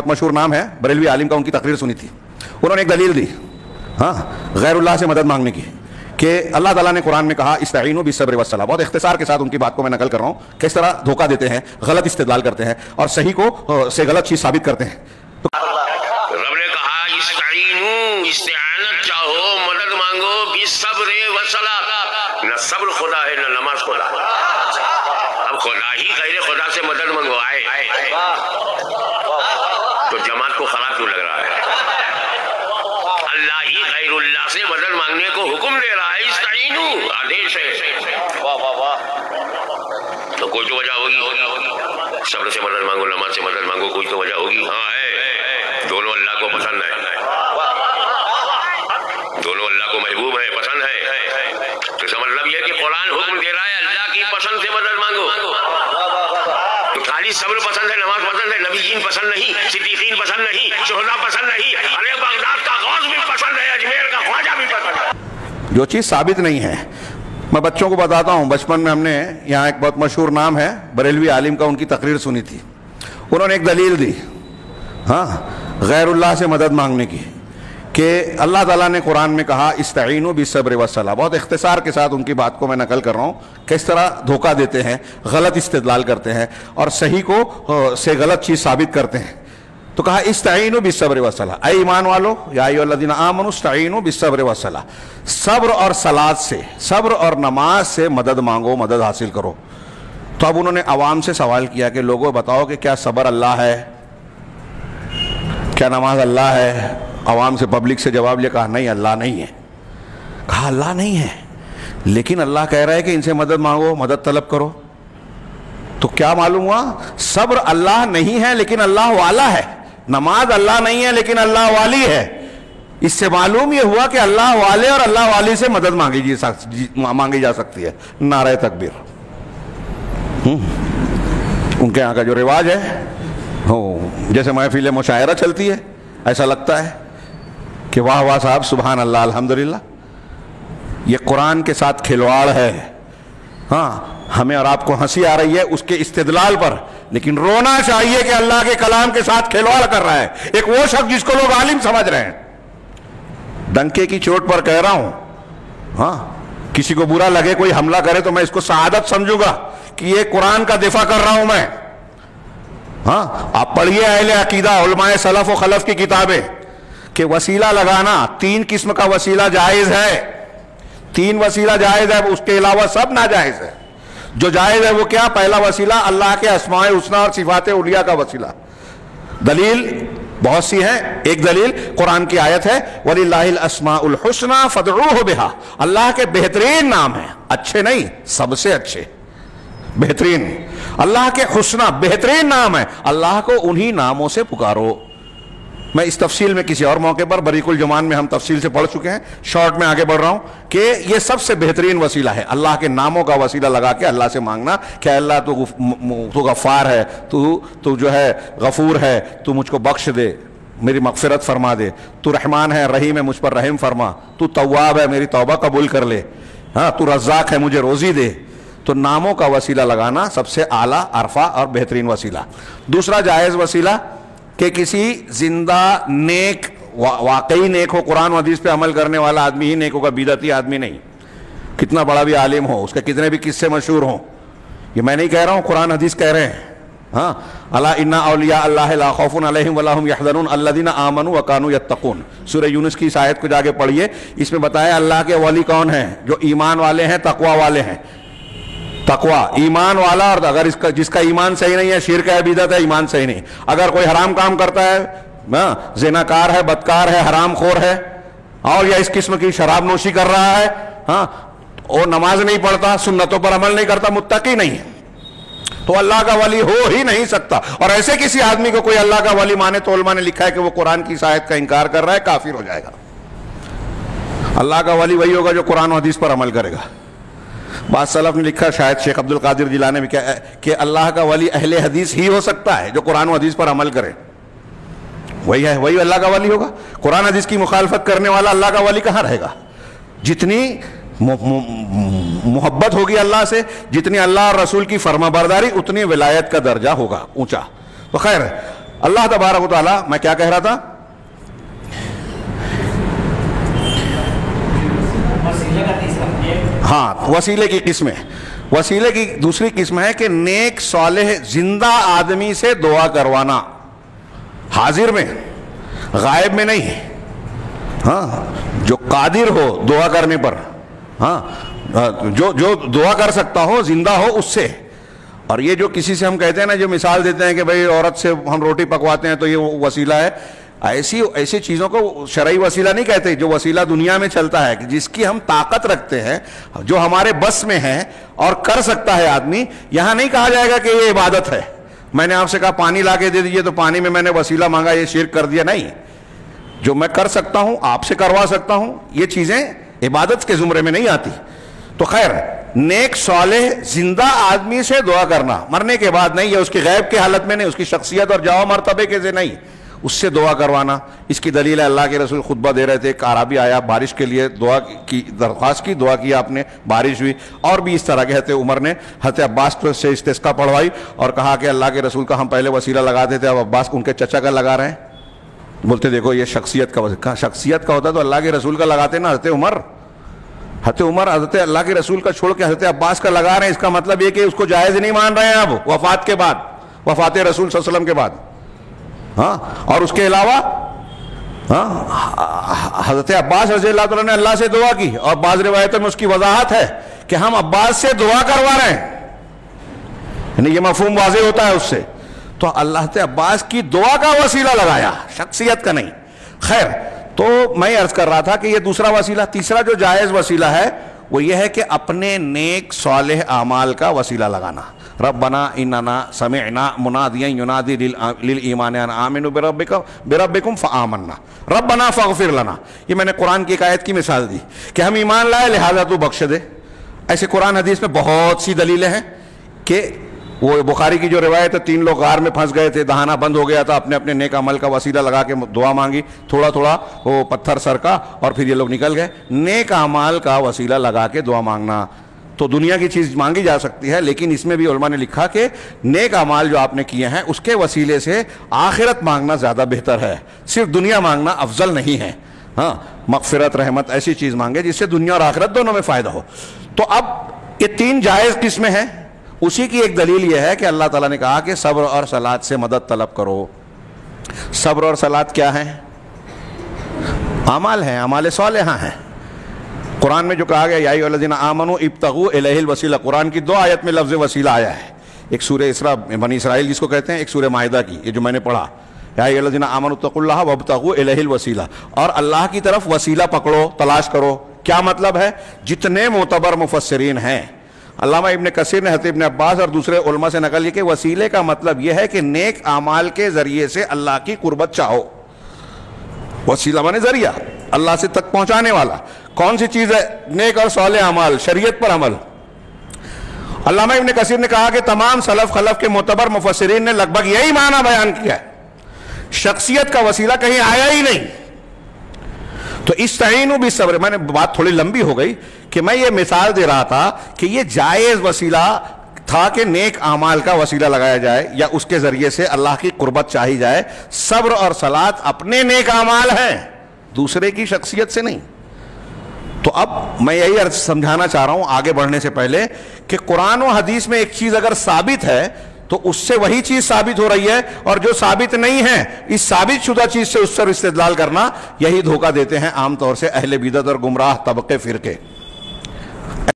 مشہور نام ہے بریلوی عالم کا، ان کی تقریر سنی تھی، انہوں نے ایک دلیل دی غیر اللہ سے مدد مانگنے کی کہ اللہ تعالیٰ نے قرآن میں کہا استعینوا بالصبر والصلاۃ. بہت اختصار کے ساتھ ان کی بات کو میں نقل کر رہا ہوں، کس طرح دھوکہ دیتے ہیں، غلط استدلال کرتے ہیں اور صحیح کو سے غلط چیز ثابت کرتے ہیں. رب نے کہا استعینوا، استعانت چاہو، مدد مانگو بالصبر والصلاۃ. نہ صبر خدا ہے نہ نماز خدا ہے. اب خدا ہی غیر خدا سے مدد منگوائے تو جماعت کو خراب کیوں لگ رہا ہے؟ اللہ ہی غیر اللہ سے مدد مانگنے کو حکم دے رہا ہے، استعینوا آدیش ہے. تو کوئی تو وجہ ہوگی، صبر سے مدد مانگو، نماز سے مدد مانگو، کوئی تو وجہ ہوگی. ہاں ہے، دونوں اللہ کو پسند ہے، دونوں اللہ کو محبوب ہے، پسند ہے. تو اس کا مطلب یہ کہ قرآن حکم دے رہا ہے اللہ کی پسند سے مدد مانگو. تو خالی صبر پسند ہے، نماز پسند ہے، نبیین پسند نہیں، صدیقین پسند نہیں، شہداء پسند نہیں، ارے بغداد کا غوث بھی پسند ہے، اجمیر کا خواجہ بھی پسند ہے. جو چیز ثابت نہیں ہے میں بچوں کو بتاتا ہوں. بچپن میں ہم نے یہاں ایک بہت مشہور نام ہے بریلوی عالم کا، ان کی تقریر سنی تھی، انہوں نے ایک دلیل دی غیر اللہ سے مدد مانگنے کی کہ اللہ تعالیٰ نے قرآن میں کہا استعینوا بالصبر والصلاۃ. بہت اختصار کے ساتھ ان کی بات کو میں نقل کر رہا ہوں، کس طرح دھوکہ دیتے ہیں، غلط استدلال کرتے ہیں اور صحیح کو سے غلط چیز ثابت کرتے ہیں. تو کہا استعینوا بالصبر والصلاۃ، اے ایمان والو یا ایھا الذین آمنوا استعینوا بالصبر والصلاۃ، صبر اور صلاۃ سے، صبر اور نماز سے مدد مانگو، مدد حاصل کرو. تو اب انہوں نے عوام سے سوال کیا کہ لوگوں بتاؤ کہ کیا صبر اللہ ہے، کیا نماز اللہ ہے؟ عوام سے، پبلک سے جواب یہ کہا نہیں، اللہ نہیں ہے. کہا اللہ نہیں ہے لیکن اللہ کہہ رہا ہے کہ ان سے مدد مانگو، مدد طلب کرو. تو کیا معلوم ہوا؟ صبر اللہ نہیں ہے لیکن اللہ والا ہے، نماز اللہ نہیں ہے لیکن اللہ والی ہے. اس سے معلوم یہ ہوا کہ اللہ والے اور اللہ والی سے مدد مانگی جا سکتی ہے. نعرہ تکبیر. ان کے یہاں کا جو رواج ہے، جیسے محفل مشاعرہ چلتی ہے، ایسا لگتا ہے کہ واہ واہ صاحب، سبحان اللہ، الحمدللہ. یہ قرآن کے ساتھ کھلواڑ ہے. ہمیں اور آپ کو ہنسی آ رہی ہے اس کے استدلال پر، لیکن رونا چاہیے کہ اللہ کے کلام کے ساتھ کھلواڑ کر رہا ہے ایک وہ شخص جس کو لوگ عالم سمجھ رہے ہیں. ڈنکے کی چوٹ پر کہہ رہا ہوں، کسی کو برا لگے، کوئی حملہ کرے تو میں اس کو سعادت سمجھوں گا کہ یہ قرآن کا دفاع کر رہا ہوں میں. آپ پڑھیے اہل عقیدہ، علماء سلف و خلف کی کتابیں کہ وسیلہ لگانا 3 قسم کا وسیلہ جائز ہے. 3 وسیلہ جائز ہے، اس کے علاوہ سب ناجائز ہے. جو جائز ہے وہ کیا؟ پہلا وسیلہ اللہ کے اسماء الحسنی اور صفات علیہ کا وسیلہ. دلیل بہت سی ہیں. ایک دلیل قرآن کی آیت ہے وَلِلَّهِ الْأَسْمَاءُ الْحُسْنَى فَادْعُوهُ بِهَا. اللہ کے بہترین نام ہیں، اچھے نہیں، سب سے اچھے، بہترین. اللہ کے حسنہ بہترین نام ہے، اللہ کو انہی ناموں سے پکارو. میں اس تفصیل میں کسی اور موقع پر بریق الجمان میں ہم تفصیل سے پڑھ چکے ہیں، شارٹ میں آگے بڑھ رہا ہوں کہ یہ سب سے بہترین وسیلہ ہے، اللہ کے ناموں کا وسیلہ لگا کے اللہ سے مانگنا کہ اللہ تو غفار ہے، تو جو ہے غفور ہے، تو مجھ کو بخش دے، میری مغفرت فرما دے، تو رحمان ہے، رحیم ہے، مجھ پر رحم فرما، تو تواب ہے، میری توبہ قبول کر لے، تو رزاق ہے، مجھے روزی دے. تو ناموں کا وسیلہ لگانا سب سے اعلیٰ، عرفہ اور بہترین وسیلہ. دوسرا جائز وسیلہ کہ کسی زندہ نیک، واقعی نیک ہو، قرآن و حدیث پہ عمل کرنے والا آدمی ہی نیک ہوگا، بدعتی آدمی نہیں. کتنا بڑا بھی عالم ہو، اس کے کتنے بھی قصے مشہور ہوں، یہ میں نہیں کہہ رہا ہوں، قرآن حدیث کہہ رہے ہیں. الا ان اولیاء اللہ لا خوف علیہم ولا هم يحزنون الذین آمنوا وكانوا يتقون. سورہ یونس کی اس آیت کو جا کے پڑھیے، اس میں بتایا اللہ کے ولی کون ہیں؟ جو ایمان والے ہیں، تقوی والے ہیں. تقوی ایمان والا، اور اگر جس کا ایمان صحیح نہیں ہے، شرک ہے، بدعت ہے، ایمان صحیح نہیں. اگر کوئی حرام کام کرتا ہے، زناکار ہے، بدکار ہے، حرام خور ہے، اور یا اس قسم کی شراب نوشی کر رہا ہے، اور نماز نہیں پڑھتا، سنتوں پر عمل نہیں کرتا، متقی نہیں ہے، تو اللہ کا ولی ہو ہی نہیں سکتا. اور ایسے کسی آدمی کو کوئی اللہ کا ولی مانے تو علماء نے لکھا ہے کہ وہ قرآن کی اس آیت کا انکار کر رہا ہے، کافر ہو جائے گا. اللہ کا ولی وہی ہوگا جو قرآن و حدیث پر عمل کرے گا. بعض سلف نے لکھا، شاید شیخ عبد القادر جیلانی بھی کہ اللہ کا ولی اہل حدیث ہی ہو سکتا ہے جو قرآن و حدیث پر عمل کرے. وہی ہے، وہی اللہ کا ولی ہوگا. قرآن حدیث کی مخالفت کرنے والا اللہ کا ولی کہاں رہے گا؟ جتنی محبت ہوگی اللہ سے، جتنی اللہ اور رسول کی فرما برداری، اتنی ولایت کا درجہ ہوگا اونچا. تو خیر، اللہ تبارک و تعالیٰ، میں کیا کہہ رہا تھا؟ ہاں، وسیلے کی قسمیں. وسیلے کی دوسری قسم ہے کہ نیک صالح زندہ آدمی سے دعا کروانا، حاضر میں، غائب میں نہیں. ہاں، جو قادر ہو دعا کرنے پر، ہاں، جو دعا کر سکتا ہو، زندہ ہو، اس سے. اور یہ جو کسی سے ہم کہتے ہیں نا، جو مثال دیتے ہیں کہ بھئی عورت سے ہم روٹی پکواتے ہیں تو یہ وسیلہ ہے، ایسی چیزوں کو شرعی وسیلہ نہیں کہتے. جو وسیلہ دنیا میں چلتا ہے کہ جس کی ہم طاقت رکھتے ہیں، جو ہمارے بس میں ہے اور کر سکتا ہے آدمی، یہاں نہیں کہا جائے گا کہ یہ عبادت ہے. میں نے آپ سے کہا پانی لا کے دے دیجئے تو پانی میں نے وسیلہ مانگا، یہ شرک کر دیا. نہیں، جو میں کر سکتا ہوں، آپ سے کروا سکتا ہوں، یہ چیزیں عبادت کے زمرے میں نہیں آتی. تو خیر، نیک صالح زندہ آدمی سے دعا کرنا، مرنے کے بعد نہیں، یہ اس کی غیب کی حالت میں نہیں، اس کی شخصیت اور جاؤ مرتبے کے سے نہیں، اس سے دعا کروانا. اس کی دلیل ہے، اللہ کے رسول خطبہ دے رہے تھے، ایک اعرابی آیا، بارش کے لیے دعا کی درخواست کی، دعا کی آپ نے، بارش ہوئی. اور بھی اس طرح کے حضرت عمر نے حضرت عباس سے استسقاء پڑھوائی اور کہا کہ اللہ کے رسول کا ہم پہلے وسیلہ لگاتے تھے، اب عباس ان کے چچا کا لگا رہے ہیں. بولتے دیکھو یہ شخصیت کا ہوتا تو اللہ کے رسول کا لگاتے نا. حضرت عمر حضرت اللہ کے رسول کا چھوڑ کے حضرت عباس کا لگا رہے ہیں، اس کا مطلب یہ کہ اس کو جائز نہیں مان رہے ہیں اب وفات کے بعد، وفات رسول صلی اللہ علیہ وسلم کے بعد. ہاں، اور اس کے علاوہ حضرت عباس رضی اللہ تعالیٰ نے اللہ سے دعا کی، اور بعض روایتوں میں اس کی وضاحت ہے کہ ہم عباس سے دعا کروا رہے ہیں، یعنی یہ مفہوم واضح ہوتا ہے اس سے. تو اللہ تعالیٰ عباس کی دعا کا وسیلہ لگایا، شخصیت کا نہیں. خیر، تو میں عرض کر رہا تھا کہ یہ دوسرا وسیلہ. تیسرا جو جائز وسیلہ ہے وہ یہ ہے کہ اپنے نیک صالح اعمال کا وسیلہ لگانا. ربنا اننا سمعنا منادیا ینادی للایمان ان آمنوا بربکم فآمنا ربنا فاغفر لنا. یہ میں نے قرآن کی ایک آیت کی مثال دی کہ ہم ایمان لائے لہذا تو بخش دے. ایسے قرآن حدیث میں بہت سی دلیلیں ہیں کہ وہ بخاری کی جو روایت ہے، 3 لوگ غار میں پھنس گئے تھے، دہانا بند ہو گیا تھا، اپنے اپنے نیک عمل کا وسیلہ لگا کے دعا مانگی، تھوڑا تھوڑا وہ پتھر سرکا اور پھر یہ لوگ نکل گئے. نیک اعمال کا وسیلہ لگا کے دعا مانگنا تو دنیا کی چیز مانگی جا سکتی ہے، لیکن اس میں بھی علماء نے لکھا کہ نیک اعمال جو آپ نے کیے ہیں اس کے وسیلے سے آخرت مانگنا زیادہ بہتر ہے، صرف دنیا مانگنا افضل نہیں ہے. ہاں، مغفرت، رحمت، ایسی چیز مانگے جس سے دنیا اور آخرت دونوں میں فائدہ ہو. تو اب یہ 3 جائز قسمیں ہیں. اسی کی ایک دلیل یہ ہے کہ اللہ تعالیٰ نے کہا کہ صبر اور صلات سے مدد طلب کرو. صبر اور صلات کیا ہیں؟ اعمال ہیں، اعمال صالحہ ہیں. قرآن میں جو کہا گیا یا ایھا الذین آمنوا ابتغوا الیہ الوسیلہ، قرآن کی 2 آیت میں لفظ وسیلہ آیا ہے. ایک سورہ اسراء بنی اسرائیل جس کو کہتے ہیں، ایک سورہ مائدہ کی، یہ جو میں نے پڑھا، یا ایھا الذین آمنوا اتقوا اللہ وابتغوا الیہ الوسیلہ، اور اللہ کی طرف وسیلہ پکڑو، تلاش کرو. کیا مطلب ہے؟ جتنے معتبر مفسرین ہیں، علامہ ابن کثیر نے حضرت ابن عباس اور دوسرے علماء سے نقل کی کہ وسیلے کا مطلب یہ ہے کہ نیک اعمال کے ذریعے سے اللہ کی قربت چاہو. وسیلہ مانے ذریعہ، اللہ سے تک پہنچانے والا. کون سی چیز ہے؟ نیک اور صالح اعمال، شریعت پر عمل. علامہ ابن کثیر نے کہا کہ تمام سلف خلف کے معتبر مفسرین نے لگ بھگ یہی معنی بیان کیا ہے، شخصیت کا وسیلہ کہیں آیا ہی نہیں. تو استعینوا بالصبر، میں نے بات تھوڑی لمبی ہو گئی کہ میں یہ مثال دے رہا تھا کہ یہ جائز وسیلہ تھا کہ نیک اعمال کا وسیلہ لگایا جائے یا اس کے ذریعے سے اللہ کی قربت چاہی جائے. صبر اور صلات اپنے نیک اعمال ہیں، دوسرے کی شخصیت سے نہیں. تو اب میں یہی عرض سمجھانا چاہ رہا ہوں آگے بڑھنے سے پہلے کہ قرآن و حدیث میں ایک چیز اگر ثابت ہے تو اس سے وہی چیز ثابت ہو رہی ہے، اور جو ثابت نہیں ہے اس ثابت شدہ چیز سے اس پر استدلال کرنا، یہی دھوکہ دیتے ہیں عام طور سے اہل بدعت اور گمراہ طبقے فرقے.